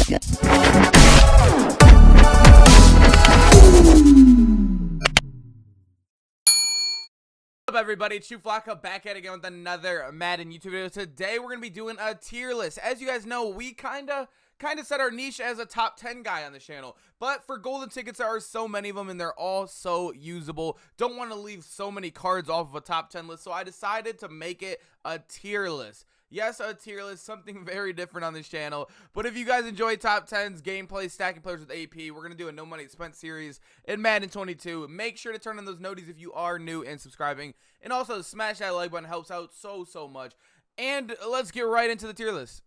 What's up, everybody? It's Flacco back at it again with another Madden YouTube video. Today we're gonna be doing a tier list. As you guys know, we kind of set our niche as a top 10 guy on the channel, but for golden tickets there are so many of them and they're all so usable. Don't want to leave so many cards off of a top 10 list, so I decided to make it a tier list. Yes, a tier list, something very different on this channel. But if you guys enjoy top 10s, gameplay, stacking players with AP, we're going to do a no money spent series in Madden 22. Make sure to turn on those noties if you are new and subscribing. And also smash that like button, helps out so much. And let's get right into the tier list.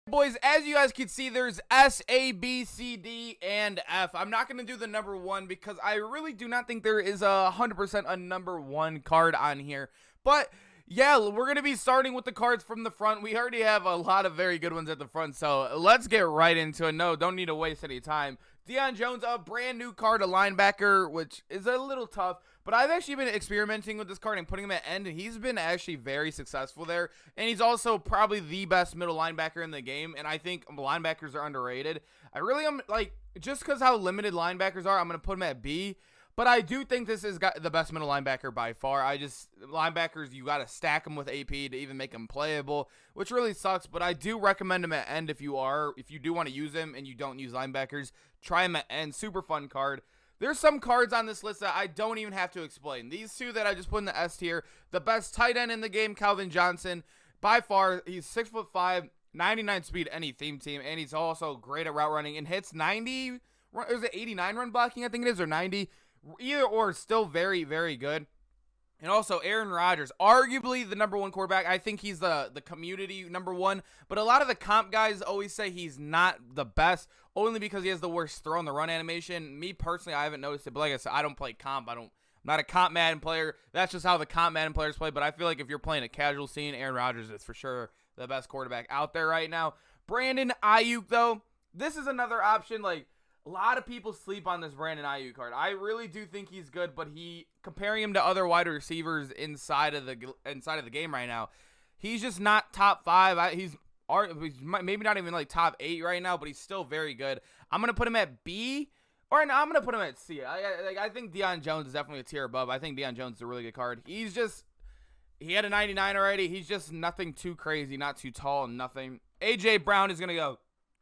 Boys, as you guys can see, there's S, A, B, C, D, and F. I'm not going to do the number one because I really do not think there is 100% a number one card on here. But yeah, we're going to be starting with the cards from the front. We already have a lot of very good ones at the front, so let's get right into it. No, don't need to waste any time. Deion Jones, a brand new card, a linebacker, which is a little tough. But I've actually been experimenting with this card and putting him at end, and he's been actually very successful there. And he's also probably the best middle linebacker in the game, and I think linebackers are underrated. I really am, like, just because how limited linebackers are, I'm going to put him at B. But I do think this is the best middle linebacker by far. Linebackers, you got to stack them with AP to even make them playable, which really sucks. But I do recommend him at end if you do want to use him and you don't use linebackers. Try him at end. Super fun card. There's some cards on this list that I don't even have to explain. These two that I just put in the S tier, the best tight end in the game, Calvin Johnson. By far, he's 6'5", 99 speed, any theme team, and he's also great at route running and hits 90. Is it 89 run blocking? I think it is, or 90. Either or, still very, very good. And also, Aaron Rodgers, arguably the number one quarterback. I think he's the community number one. But a lot of the comp guys always say he's not the best, only because he has the worst throw in the run animation. Me, personally, I haven't noticed it. But like I said, I don't play comp. I'm not a comp Madden player. That's just how the comp Madden players play. But I feel like if you're playing a casual scene, Aaron Rodgers is for sure the best quarterback out there right now. Brandon Ayuk, though, this is another option. Like, a lot of people sleep on this Brandon Ayuk card. I really do think he's good, but comparing him to other wide receivers inside of the game right now, he's just not top 5. He's maybe not even like top 8 right now, but he's still very good. I'm gonna put him at B, or no, I'm gonna put him at C. I think Deion Jones is definitely a tier above. I think Deion Jones is a really good card. He had a 99 already. He's just nothing too crazy, not too tall, nothing. AJ Brown is gonna go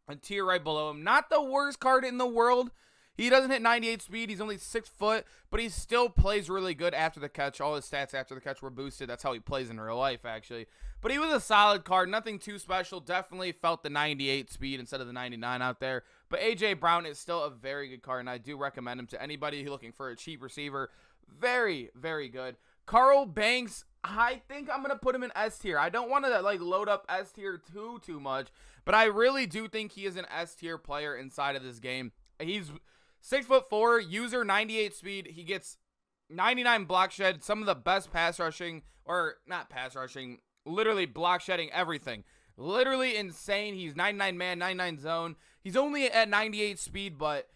a tier right below him. Not the worst card in the world. He doesn't hit 98 speed. He's only 6 foot, but he still plays really good after the catch. All his stats after the catch were boosted. That's how he plays in real life, actually. But he was a solid card. Nothing too special. Definitely felt the 98 speed instead of the 99 out there. But A.J. Brown is still a very good card, and I do recommend him to anybody looking for a cheap receiver. Very, very good. Carl Banks, I think I'm going to put him in S tier. I don't want to like load up S tier too much, but I really do think he is an S tier player inside of this game. He's 6'4", user 98 speed. He gets 99 block shed, some of the best pass rushing, or not pass rushing, literally block shedding everything. Literally insane. He's 99 man, 99 zone. He's only at 98 speed, but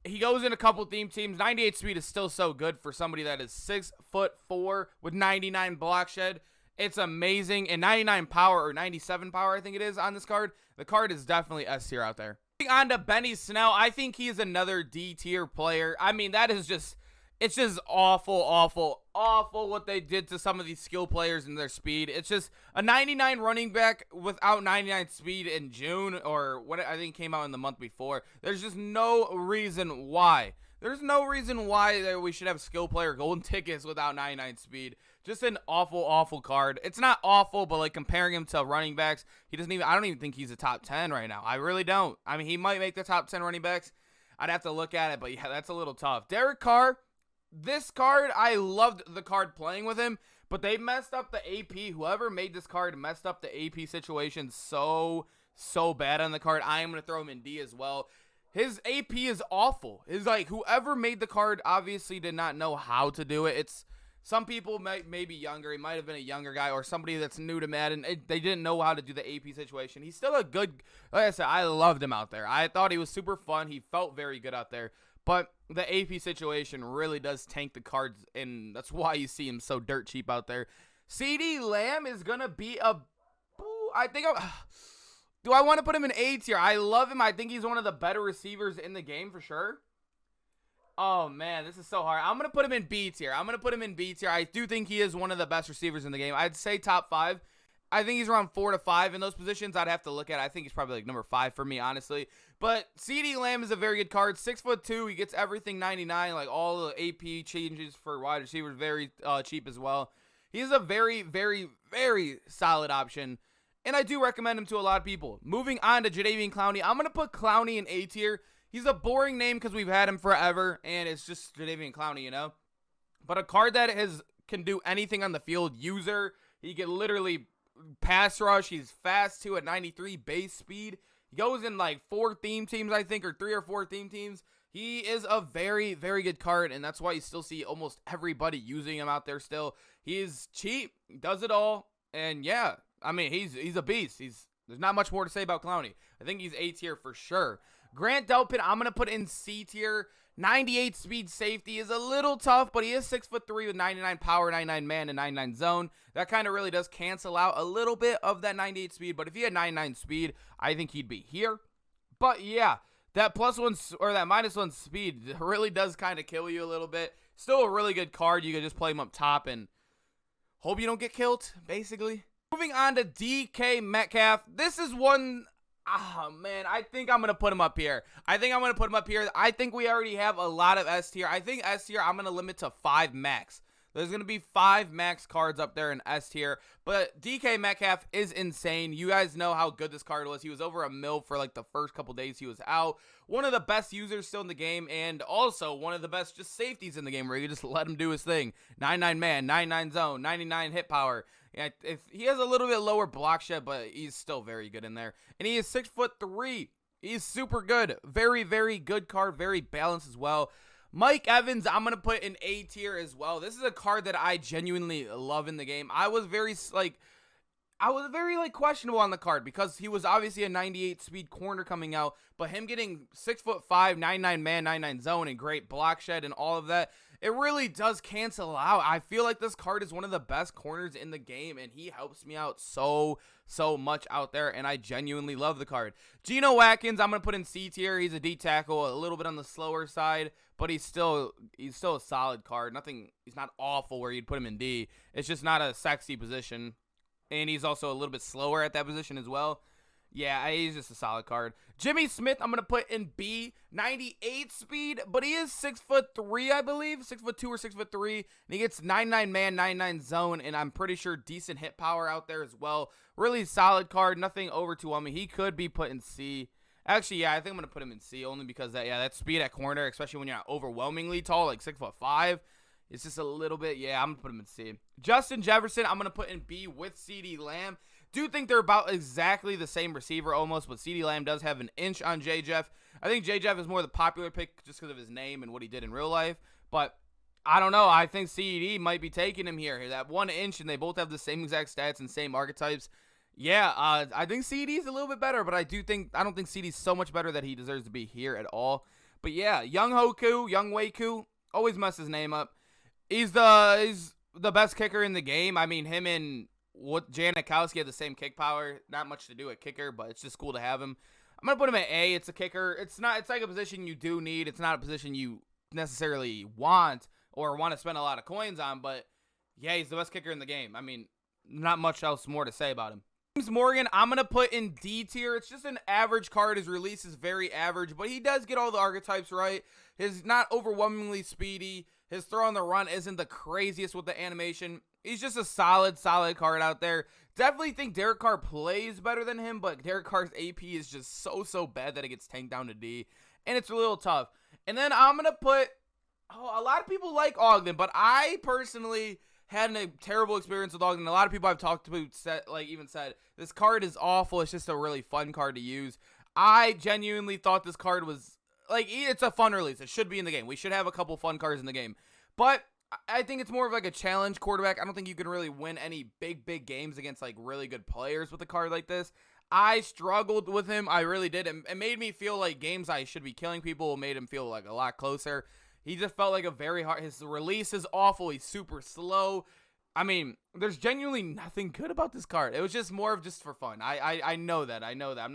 he goes in a couple theme teams. 98 speed is still so good for somebody that is 6'4" with 99 block shed. It's amazing. And 99 power, or 97 power, I think it is on this card. The card is definitely S tier out there. On to Benny Snell. I think he is another D tier player. I mean, that is just, it's just awful what they did to some of these skill players and their speed. It's just a 99 running back without 99 speed in June, or what I think came out in the month before. There's just no reason why. There's no reason why we should have skill player golden tickets without 99 speed. Just an awful card. It's not awful, but like comparing him to running backs, I don't even think he's a top 10 right now. I really don't. I mean, he might make the top 10 running backs. I'd have to look at it, but yeah, that's a little tough. Derek Carr, this card, I loved the card playing with him, but they messed up the AP. Whoever made this card messed up the AP situation so bad on the card. I am going to throw him in D as well. His AP is awful. It's like whoever made the card obviously did not know how to do it. It's some people may be younger. He might have been a younger guy or somebody that's new to Madden. They didn't know how to do the AP situation. He's still a good, like I said, I loved him out there. I thought he was super fun. He felt very good out there. But the AP situation really does tank the cards, and that's why you see him so dirt cheap out there. CeeDee Lamb is going to be a I think do I want to put him in A tier? I love him. I think he's one of the better receivers in the game for sure. Oh, man, this is so hard. I'm going to put him in B tier. I do think he is one of the best receivers in the game. I'd say top 5. I think he's around 4 to 5 in those positions. I'd have to look at. I think he's probably like number 5 for me, honestly. But CeeDee Lamb is a very good card. 6'2". He gets everything 99, like all the AP changes for wide receivers, very cheap as well. He's a very, very, very solid option. And I do recommend him to a lot of people. Moving on to Jadeveon Clowney. I'm going to put Clowney in A tier. He's a boring name because we've had him forever, and it's just Jadeveon Clowney, you know? But a card that can do anything on the field. User. He can literally pass rush. He's fast, too, at 93 base speed. He goes in like 4 theme teams, I think, or 3 or 4 theme teams. He is a very, very good card, and that's why you still see almost everybody using him out there still. He is cheap. He does it all. And, yeah, I mean, he's a beast. There's not much more to say about Clowney. I think he's A tier for sure. Grant Delpit, I'm going to put in C tier. 98 speed safety is a little tough, but he is 6'3" with 99 power, 99 man, and 99 zone. That kind of really does cancel out a little bit of that 98 speed, but if he had 99 speed, I think he'd be here. But yeah, that +1 or that -1 speed really does kind of kill you a little bit. Still a really good card. You can just play him up top and hope you don't get killed, basically. Moving on to DK Metcalf. This is one... Oh, man, I think I'm going to put him up here. I think we already have a lot of S tier. I think S tier I'm going to limit to 5 max. There's going to be 5 max cards up there in S tier. But DK Metcalf is insane. You guys know how good this card was. He was over a mil for like the first couple days he was out. One of the best users still in the game, and also one of the best just safeties in the game where you just let him do his thing. 99 man, 99 zone, 99 hit power. Yeah, if he has a little bit lower block shed, but he's still very good in there. And he is 6'3". He's super good. Very, very good card. Very balanced as well. Mike Evans, I'm going to put in A tier as well. This is a card that I genuinely love in the game. I was very questionable on the card because he was obviously a 98 speed corner coming out, but him getting 6'5", 99 man, 99 zone, and great block shed and all of that, it really does cancel out. I feel like this card is one of the best corners in the game, and he helps me out so much out there, and I genuinely love the card. Geno Watkins, I'm going to put in C tier. He's a D tackle, a little bit on the slower side, but he's still a solid card. He's not awful where you'd put him in D. It's just not a sexy position, and he's also a little bit slower at that position as well. Yeah, he's just a solid card. Jimmy Smith, I'm going to put in B. 98 speed, but he is 6'3", I believe. 6'2" or 6'3", and he gets 99 man, 99 zone, and I'm pretty sure decent hit power out there as well. Really solid card, nothing over too on me. He could be put in C. Actually, yeah, I think I'm going to put him in C only because that speed at corner, especially when you're not overwhelmingly tall, like 6'5", it's just a little bit, yeah, I'm going to put him in C. Justin Jefferson, I'm going to put in B with CeeDee Lamb. Do think they're about exactly the same receiver almost, but CeeDee Lamb does have an inch on J-Jeff. I think J-Jeff is more the popular pick just because of his name and what he did in real life, but I don't know. I think CeeDee might be taking him here. That 1 inch, and they both have the same exact stats and same archetypes. Yeah, I think CeeDee's a little bit better, but I don't think CeeDee's so much better that he deserves to be here at all. But yeah, Young Wei-Koo, always mess his name up. He's the best kicker in the game. I mean, him and Janikowski have the same kick power. Not much to do at kicker, but it's just cool to have him. I'm going to put him at A. It's a kicker. It's like a position you do need. It's not a position you necessarily want or want to spend a lot of coins on, but yeah, he's the best kicker in the game. I mean, not much else more to say about him. James Morgan, I'm going to put in D tier. It's just an average card. His release is very average, but he does get all the archetypes right. He's not overwhelmingly speedy. His throw on the run isn't the craziest with the animation. He's just a solid card out there. Definitely think Derek Carr plays better than him, but Derek Carr's AP is just so bad that it gets tanked down to D, and it's a little tough. And then I'm going to put, a lot of people like Ogden, but I personally had a terrible experience with Ogden. A lot of people I've talked to even said, this card is awful. It's just a really fun card to use. I genuinely thought this card was, it's a fun release. It should be in the game. We should have a couple fun cards in the game. But I think it's more of like a challenge quarterback. I don't think you can really win any big games against really good players with a card like this. I struggled with him. I really did. It made me feel like games I should be killing people made him feel like a lot closer. He just felt like a very hard. His release is awful. He's super slow. I mean, there's genuinely nothing good about this card. It was just more of just for fun. I know that. I know that.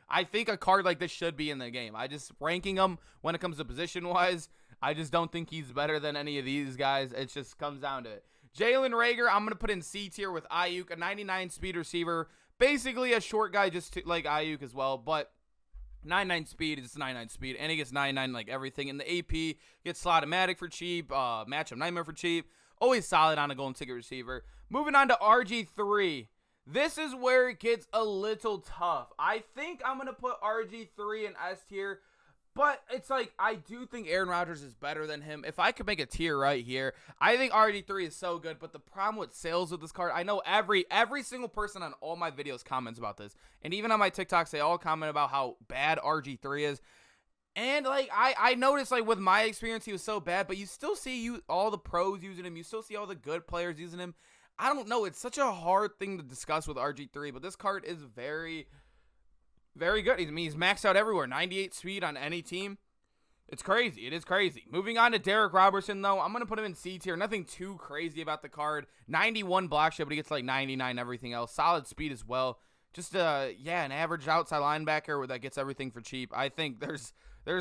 I think a card like this should be in the game. I just ranking him when it comes to position-wise, I just don't think he's better than any of these guys. It just comes down to it. Jalen Reagor, I'm going to put in C tier with Ayuk, a 99 speed receiver. Basically a short guy just like Ayuk as well, but 99 speed is 99 speed, and he gets 99 like everything. In the AP, gets Slot-O-Matic for cheap, Matchup Nightmare for cheap. Always solid on a golden ticket receiver. Moving on to RG3. This is where it gets a little tough. I think I'm going to put RG3 in S tier, but it's like I do think Aaron Rodgers is better than him. If I could make a tier right here, I think RG3 is so good, but the problem with sales with this card, I know every single person on all my videos comments about this, and even on my TikToks, they all comment about how bad RG3 is. And, like, I noticed, like, with my experience, he was so bad, but you still see all the pros using him. You still see all the good players using him. I don't know. It's such a hard thing to discuss with RG3, but this card is very, very good. I mean, he's maxed out everywhere. 98 speed on any team. It's crazy. It is crazy. Moving on to Derek Robertson, though. I'm going to put him in C tier. Nothing too crazy about the card. 91 block shot, but he gets, like, 99 everything else. Solid speed as well. Just, yeah, an average outside linebacker that gets everything for cheap. I think there's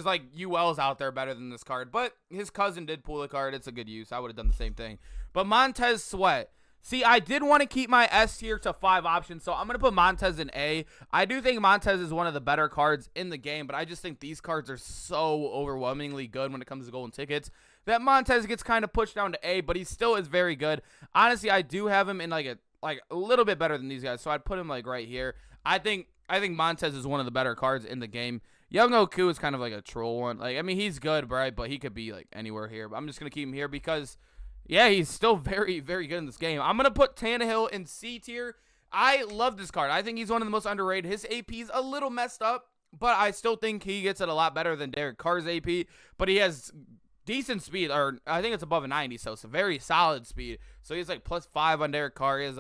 like ULs out there better than this card, but his cousin did pull the card. It's a good use. I would have done the same thing. But Montez Sweat. See, I did want to keep my S tier to 5 options, so I'm going to put Montez in A. I do think Montez is one of the better cards in the game, but I just think these cards are so overwhelmingly good when it comes to golden tickets that Montez gets kind of pushed down to A, but he still is very good. Honestly, I do have him in like a little bit better than these guys, so I'd put him like right here. I think Montez is one of the better cards in the game. Young Oku is kind of like a troll one. Like, I mean, he's good, right? But he could be like anywhere here. But I'm just going to keep him here because, yeah, he's still very, very good in this game. I'm going to put Tannehill in C tier. I love this card. I think he's one of the most underrated. His AP's a little messed up, but I still think he gets it a lot better than Derek Carr's AP. But he has decent speed, or I think it's above a 90, so it's a very solid speed. So he's like +5 on Derek Carr. He has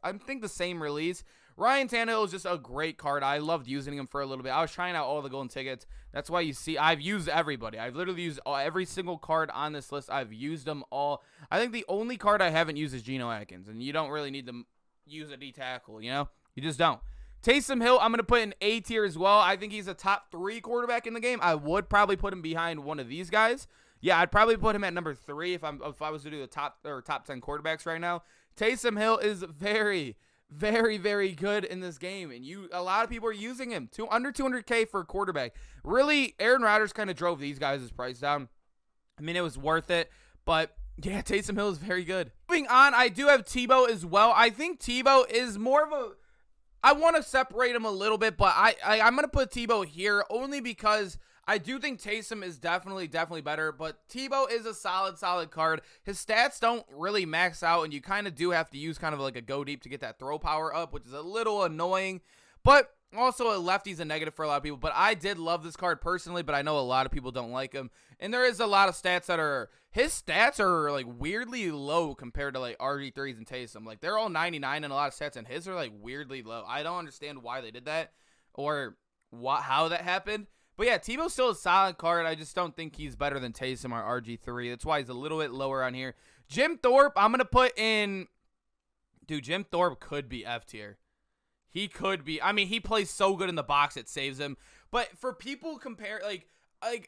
I think the same release. Ryan Tannehill is just a great card. I loved using him for a little bit. I was trying out all the golden tickets. That's why you see I've used everybody. I've literally used every single card on this list. I've used them all. I think the only card I haven't used is Geno Atkins, and you don't really need to use a D tackle, you know? You just don't. Taysom Hill, I'm going to put in A tier as well. I think he's a top 3 quarterback in the game. I would probably put him behind one of these guys. Yeah, I'd probably put him at number 3 if I was to do the top 10 quarterbacks right now. Taysom Hill is very, very, very good in this game, and a lot of people are using him. Under 200K for a quarterback. Really, Aaron Rodgers kind of drove these guys' price down. I mean, it was worth it, but yeah, Taysom Hill is very good. Moving on, I do have Tebow as well. I think Tebow is more of a, I want to separate him a little bit, but I'm going to put Tebow here only because I do think Taysom is definitely better, but Tebow is a solid card. His stats don't really max out, and you kind of do have to use kind of like a go deep to get that throw power up, which is a little annoying, but also a lefty's a negative for a lot of people. But I did love this card personally, but I know a lot of people don't like him, and there is a lot of stats that are, his stats are like weirdly low compared to like RG3s and Taysom. Like they're all 99 and a lot of stats, and his are like weirdly low. I don't understand why they did that or how that happened. But yeah, Tebow's still a solid card. I just don't think he's better than Taysom or RG3. That's why he's a little bit lower on here. Jim Thorpe, I'm going to put in... Dude, Jim Thorpe could be F tier. He could be. I mean, he plays so good in the box, it saves him. But for people compare... Like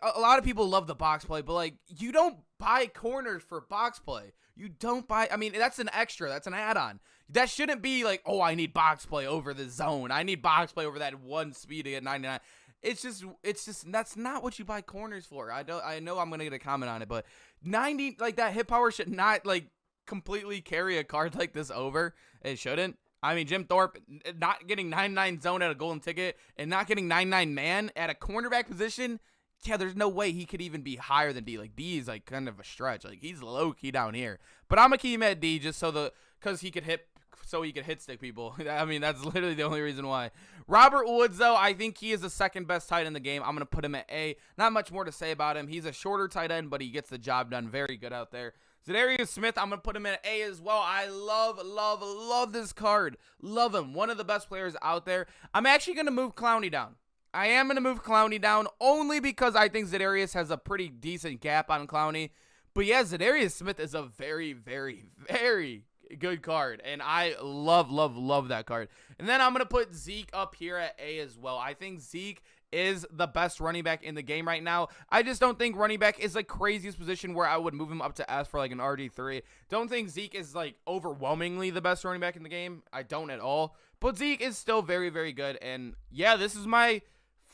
a lot of people love the box play, but like you don't buy corners for box play. You don't buy... I mean, that's an extra. That's an add-on. That shouldn't be like, oh, I need box play over the zone. I need box play over that one speed to get 99. It's just that's not what you buy corners for. I know I'm gonna get a comment on it, but 90, like that hit power should not like completely carry a card like this over. It shouldn't. I mean, Jim Thorpe not getting 99 zone at a golden ticket and not getting 99 man at a cornerback position. Yeah, there's no way he could even be higher than D. Like D is like kind of a stretch. Like he's low key down here. But I'm gonna keep him at D just because he could hit. So he could hit stick people. I mean, that's literally the only reason why. Robert Woods, though, I think he is the second best tight end in the game. I'm going to put him at A. Not much more to say about him. He's a shorter tight end, but he gets the job done. Very good out there. Zadarius Smith, I'm going to put him at A as well. I love this card. Love him. One of the best players out there. I'm actually going to move Clowney down. I am going to move Clowney down only because I think Zadarius has a pretty decent gap on Clowney. But yeah, Zadarius Smith is a very, very, very good card, and I love that card. And then I'm gonna put Zeke up here at A as well. I think Zeke is the best running back in the game right now. I just don't think running back is like craziest position where I would move him up to S for like an RD3. Don't think Zeke is like overwhelmingly the best running back in the game. I don't at all. But Zeke is still very, very good. And yeah, this is my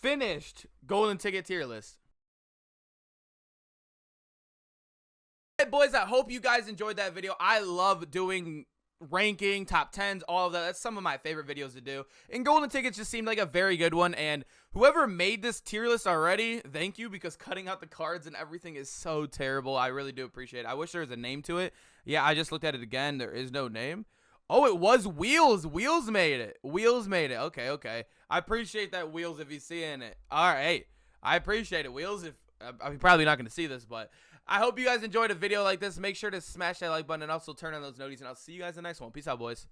finished golden ticket tier list. Hey boys, I hope you guys enjoyed that video. I love doing ranking, top 10s, all of that. That's some of my favorite videos to do. And golden tickets just seemed like a very good one. And whoever made this tier list already, thank you, because cutting out the cards and everything is so terrible. I really do appreciate it. I wish there was a name to it. Yeah, I just looked at it again. There is no name. Oh, it was Wheels. Wheels made it. Wheels made it. Okay, okay. I appreciate that, Wheels, if he's seeing it. All right. Hey, I appreciate it, Wheels. If I'm probably not going to see this, but I hope you guys enjoyed a video like this. Make sure to smash that like button and also turn on those notifications, and I'll see you guys in the next one. Peace out, boys.